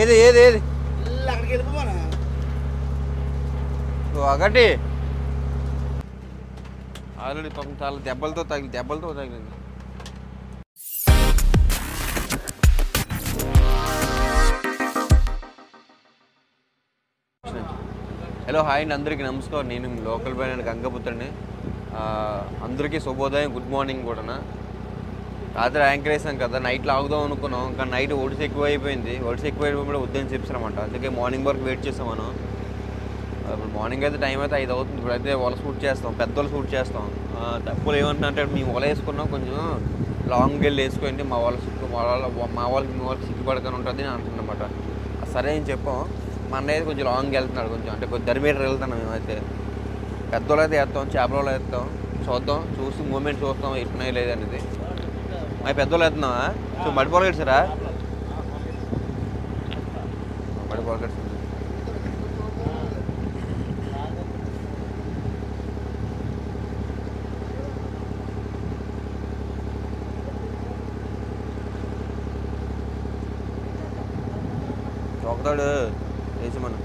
ఏది ఏది ఏది అక్కడికి వెళ్ళిపోమా ఒకటి ఆల్రెడీ పాపం చాలా దెబ్బలతో తగిలింది. హలో హాయ్ అండి, అందరికీ నమస్కారం. నేను లోకల్ బాయ్ గంగపుత్రుడిని. అందరికీ శుభోదయం, గుడ్ మార్నింగ్ కూడా. రాత్రి యాంకర్ వేసాం కదా, నైట్లో ఆగుదాం అనుకున్నాం, కానీ నైట్ ఒడిసి ఎక్కువైపోయింది. ఒడిసి ఎక్కువైపోయి వద్దని చెప్పారన్నమాట. అందుకే మార్నింగ్ వరకు వెయిట్ చేసాం మనం. ఇప్పుడు మార్నింగ్ అయితే టైం అయితే 5 అవుతుంది. ఇప్పుడైతే వల షూట్ చేస్తాం, పెద్దోళ్ళు షూట్ చేస్తాం. తప్పులు ఏమంటున్నారంటే మేము వల వేసుకున్నాం, కొంచెం లాంగ్ వెళ్ళి వేసుకోండి, మా వాళ్ళకి మీ వాళ్ళకి సిగ్గుపడకని ఉంటుంది అని అంటున్నమాట. సరే అని చెప్పాం. మా అన్నయ్య అయితే కొంచెం లాంగ్ వెళ్తున్నాడు, కొంచెం అంటే కొంచెం 10 మీటర్ వెళ్తున్నాం. మేమైతే పెద్దోళ్ళు అయితే వేస్తాం, చేపల వేస్తాం, చూసి మూమెంట్ చూస్తాం ఎట్టున్నాయి లేదనేది. మా పెద్దోళ్ళు వేస్తున్నావా? సో మడిపోలు కట్టారా? మడిపోలు కట్టారు. చోకతాడు వేసి మనం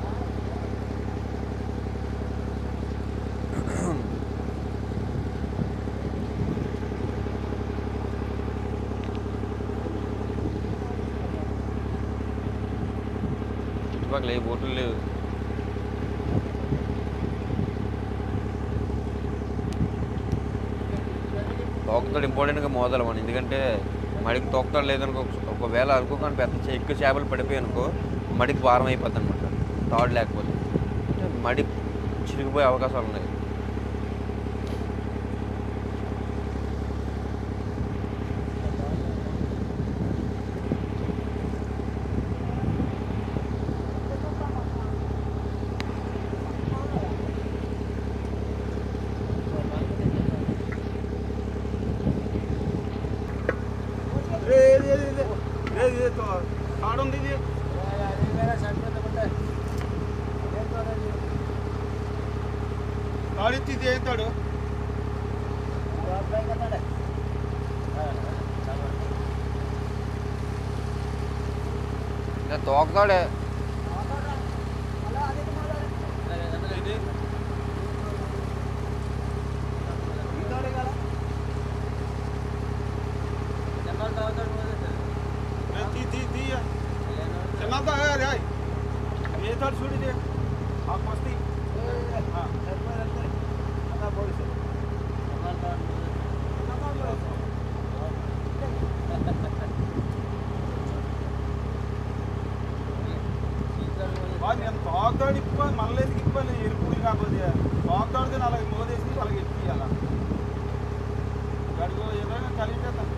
చుట్టుపక్కల ఏ బోట్లు లేవు. తోకతాడు ఇంపార్టెంట్గా మోదాలి మనం, ఎందుకంటే మడికి తోకతాడు లేదనుకో, ఒకవేళ అనుకోకుండా పెద్ద ఎక్కువ చేపలు పడిపోయి అనుకో మడికి భారం అయిపోద్ది అనమాట. తాడు లేకపోతే మడి చిరిగిపోయే అవకాశాలు ఉన్నాయి. తాడు తోకతాడే చూడి వస్తాయి నేను తోకతాడు ఇప్పుకొని మనలేదు ఇప్పుకొని ఎరుపుడు కాకపోతే తోకతాడితే అలాగే మోదేసి అలాగే ఎత్తి అలా గడుగు ఏదైనా కలిపేద్దాం.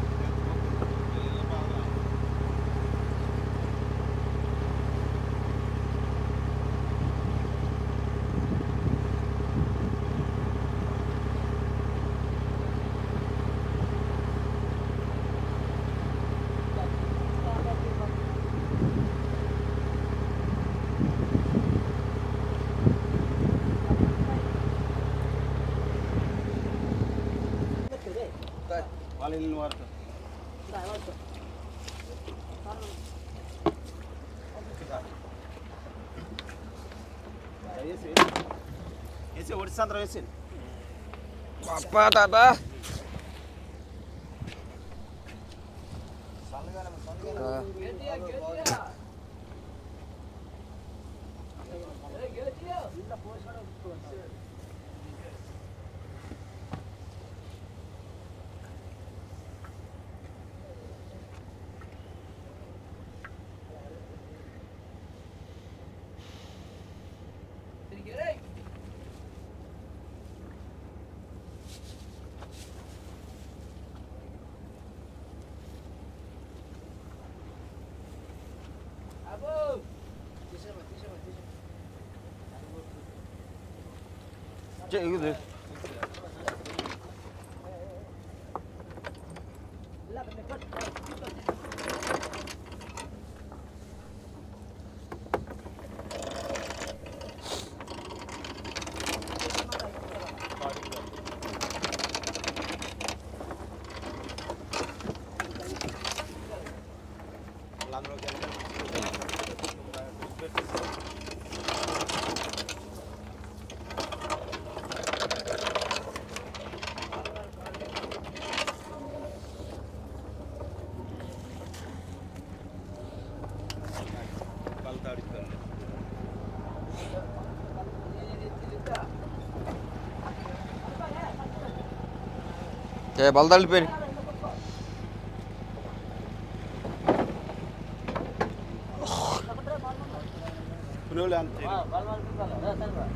వాళ్ళు వెళ్ళిన వారు వేసి ఒడిసి సంతరం వేసి పప్పా తాత ఇది బలదళ్ళిపోయి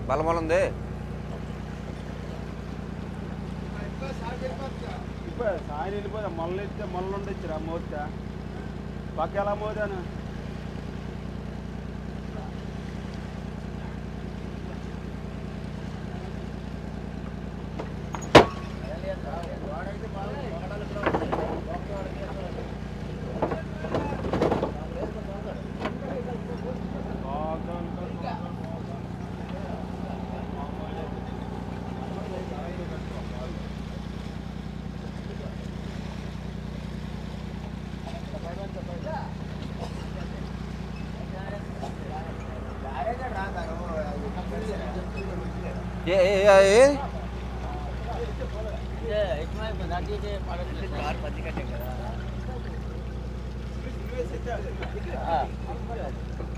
బలమల ఉంది. సాయం వెళ్ళిపోయా మొల్ల ఎత్తే మొల్ల ఉండొచ్చురా మోత పక్క ఎలా మోదాను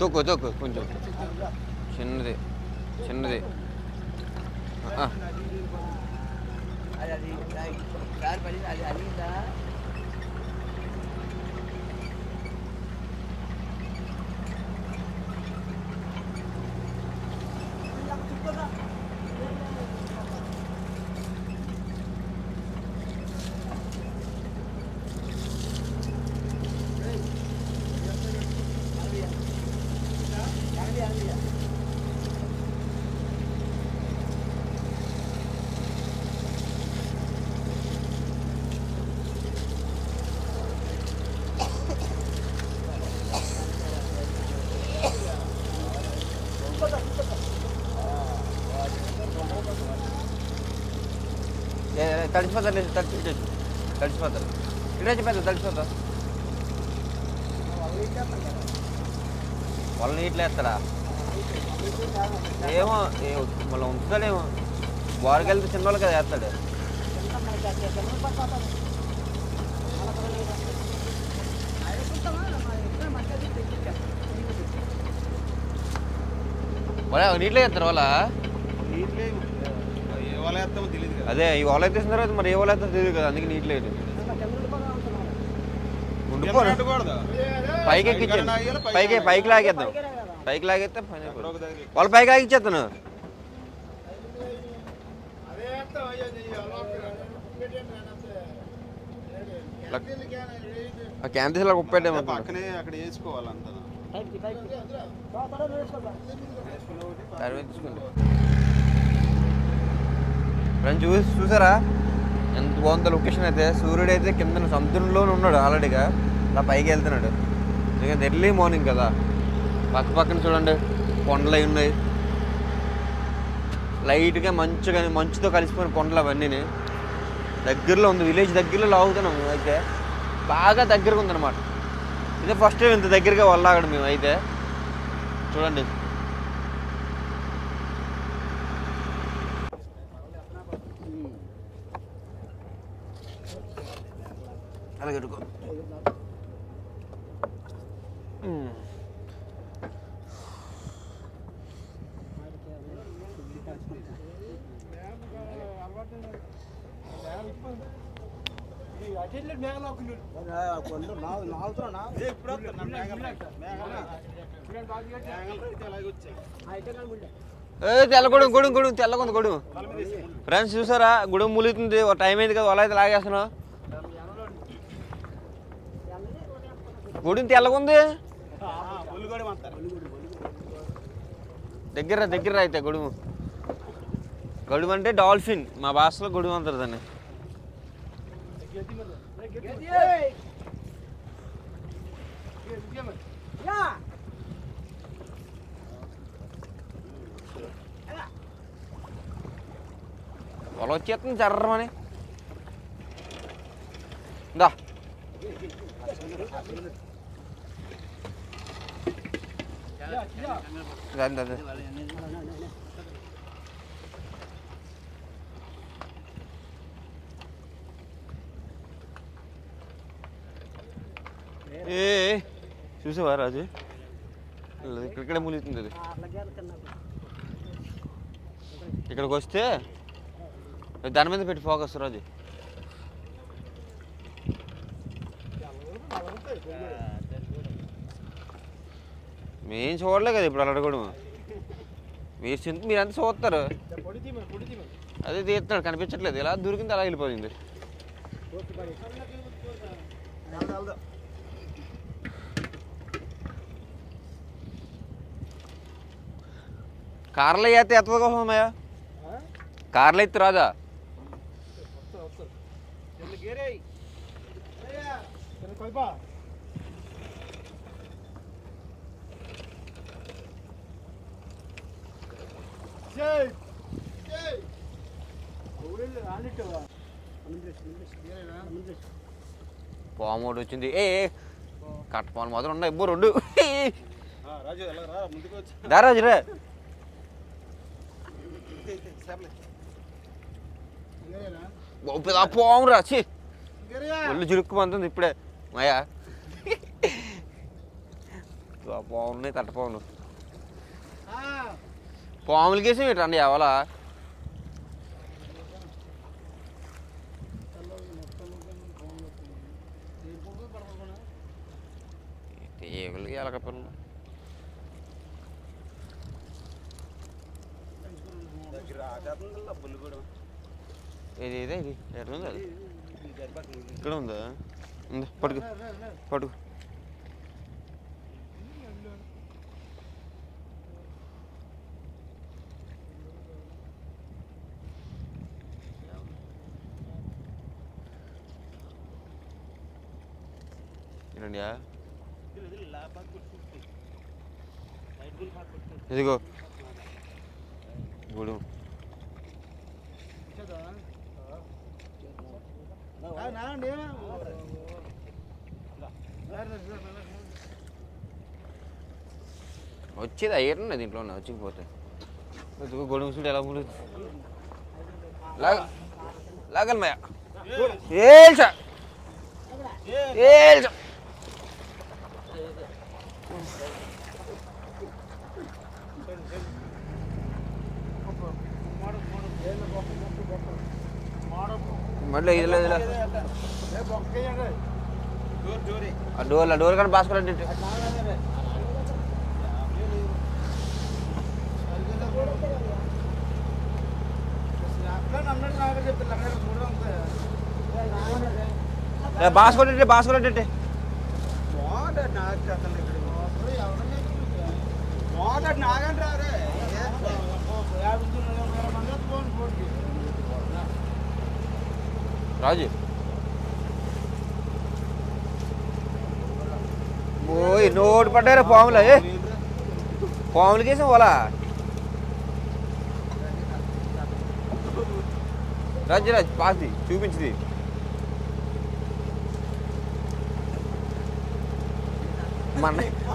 తొక్కు తొక్కు కొంచెం చిన్నది చిన్నది. తడిచిపోతాను తడిచిపోతాను ఇటే చెప్పేది తడిచిపోతా. వాళ్ళ నీటిలో వేస్తాడా ఏమో మళ్ళీ ఉంచుతాడేమో. బారుకి వెళ్తే చిన్న వాళ్ళు కదా వేస్తాడు. వాళ్ళ నీటిలో వేస్తారు వాళ్ళ అదే ఈ వాళ్ళ ఎత్తేసిన తర్వాత మరి ఏ వాళ్ళ ఎత్తా తెలియదు కదా, అందుకే నీట్ లేదు. పైకి ఎక్కించాను పైకి లాగేద్దాం. పైకి లాగేస్తే వాళ్ళ పైకి లాగిచ్చేస్తాను. క్యాన్ తీసి ఉప్పెట్టాము పక్కనే అక్కడ వేసుకోవాలంత ఫ్రెండ్స్ చూసారా ఎంత బాగుందో లొకేషన్. అయితే సూర్యుడు అయితే కింద సముద్రంలోనే ఉన్నాడు ఆల్రెడీగా, అలా పైకి వెళ్తున్నాడు. ఎందుకంటే ఎర్లీ మార్నింగ్ కదా. పక్క పక్కన చూడండి కొండలు అవి ఉన్నాయి, లైట్గా మంచుతో కలిసిపోయిన కొండలు అవన్నీ. దగ్గరలో ఉంది, విలేజ్ దగ్గరలో లాగుతున్నాం మేము. అయితే బాగా దగ్గరగా ఉందన్నమాట. ఇదే ఫస్ట్ టైం ఇంత దగ్గరగా వెళ్ళాగడం మేము. అయితే చూడండి అలాగే ఎడుకో. తెల్లగొడుగు గొడుగు తెల్లగొంది గొడుగు. ఫ్రెండ్స్ చూసారా గుడుగు ములుగుతుంది. టైం అయింది కదా, వాళ్ళ అయితే లాగేస్తున్నావు. గుడి తెల్లగుంది దగ్గర అయితే గడువు అంటే డాల్ఫిన్ మా భాషలో గొడుగు అంటారు దాన్ని. పొలం వచ్చేస్తుంది జర్రమని. దా అదే చూసావా రాజు, ఇక్కడికడే ములుగుతుంది అది. ఇక్కడికి వస్తే దాని మీద పెట్టి ఫోకస్ రాజు. మేము చూడలే కదా ఇప్పుడు అలా కూడా మీరు అంతా చూస్తారు అదే తీస్తున్నాడు కనిపించట్లేదు ఎలా దొరికింది అలా వెళ్ళిపోయింది కార్లో అయితే ఎత్తది కోసమయ్యా కార్లో ఎత్తి రాదా పాము ఒకటి వచ్చింది కట్ట పాము మాత్రం ఉన్నాయి ఇబ్బరు రెండు రాజు రే పాము రా ఒళ్ళు చురుక్కుమంటుంది ఇప్పుడే మాయా పామున్నాయి కట్ట పాములు పాములకేసి రండి అవలా ఏగులకి ఎలక పిల్లలు ఇది ఇదే ఇది ఎక్కడ ఉంది అది ఇక్కడ ఉందా ఉందా పట్టుకు పట్టుకు ఏంటండి ఇదిగో గుడు వచ్చేది అయ్యేటండి దీంట్లో వచ్చిపోతే గొడుగు చూడు ఎలా ఉంటుంది లాగల్ మయా ఏల్చా ఏల్చా మళ్ళీ ఇది లేదు డోర్ కానీ బాసుకోండి బాసుకోండి బాసుకోండి రాజు ఓయ్ నోటు పడ్డారా పాములు పాములకేసాం వాళ్ళ రాజు రాజు పాసి చూపించింది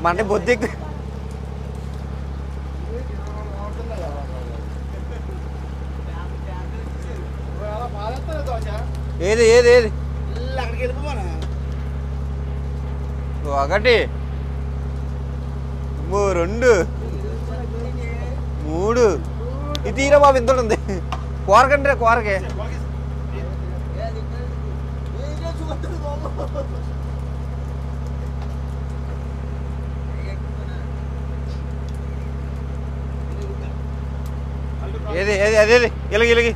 మన బొద్దు ఏది ఏది ఏది ఒకటి రెండు మూడు ఇది తీరా బాబు ఇంత ఉంది కూరకంటే కూరకే ఏది ఏది అదేది ఇలాగి ఇలాగి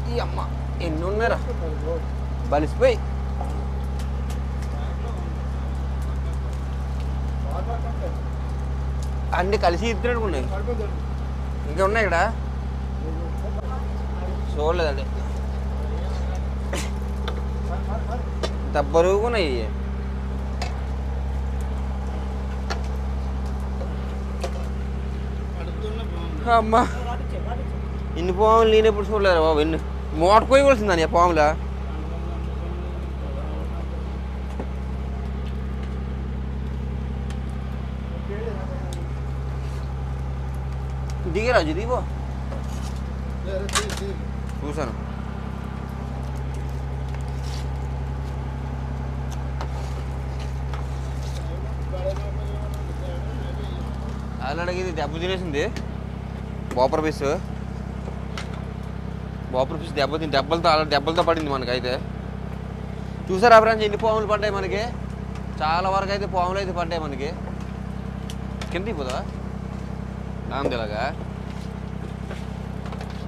ఈ అమ్మ ఎన్ని ఉన్నారా బలిసిపోయి అన్ని కలిసి ఇద్దరు ఉన్నాయి ఇంకా ఉన్నాయి ఇక్కడ చూడలేదండి ఇంత బరువుకున్నాయి అమ్మా ఇన్ని పాములు నేను ఎప్పుడు చూడలేదు బాబు ఎన్ని మోటకోయవలసిందని ఆ పాములా దిగే రాజు దిగో చూసాను ఆల్రెడీ ఇది దెబ్బ తినేసింది బోపర్ ఫిష్ దెబ్బలతో ఆల్రెడీ దెబ్బలతో పడింది మనకైతే చూసారా ఫ్రెండ్స్ ఎన్ని పాములు పడ్డాయి మనకి చాలా వరకు అయితే పాములు అయితే పడ్డాయి మనకి కింద దిగిపోదా ఇలాగా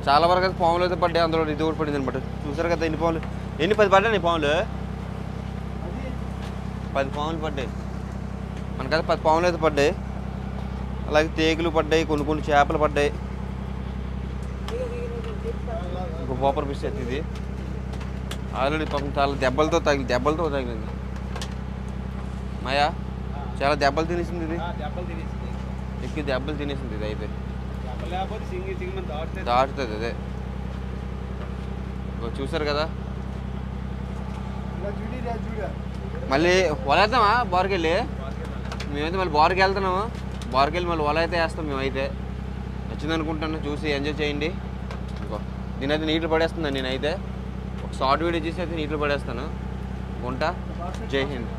చాలా వరకు అయితే పాములు అయితే పడ్డాయి అందులో ఇది కూడా పడింది అనమాట చూసారు కదా ఎన్ని పాములు 10 పడ్డాయి పాములు 10 పాములు పడ్డాయి మనకైతే 10 పాములు అయితే పడ్డాయి అలాగే తేగులు పడ్డాయి కొన్ని చేపలు పడ్డాయి ఇంకో బోపర్ ఫిష్ అయితే ఇది ఆల్రెడీ పాపం చాలా దెబ్బలతో తగిలింది మాయా చాలా దెబ్బలు తినేసింది ఇది ఎక్కువ దెబ్బలు తినేసింది ఇది అయితే దాటుతుంది అదే చూసారు కదా మళ్ళీ వలేద్దామా బార్కెళ్ళి మేమైతే మళ్ళీ బార్కి వెళ్తున్నాము బార్కెళ్ళి మళ్ళీ వల అయితే వేస్తాం మేమైతే నచ్చింది అనుకుంటాను చూసి ఎంజాయ్ చేయండి ఇంకో నేనైతే నీటిలో పడేస్తున్నాను నేనైతే ఒక షార్ట్ వీడియో చేసి అయితే నీటిలో పడేస్తాను ఉంటా జై హింద్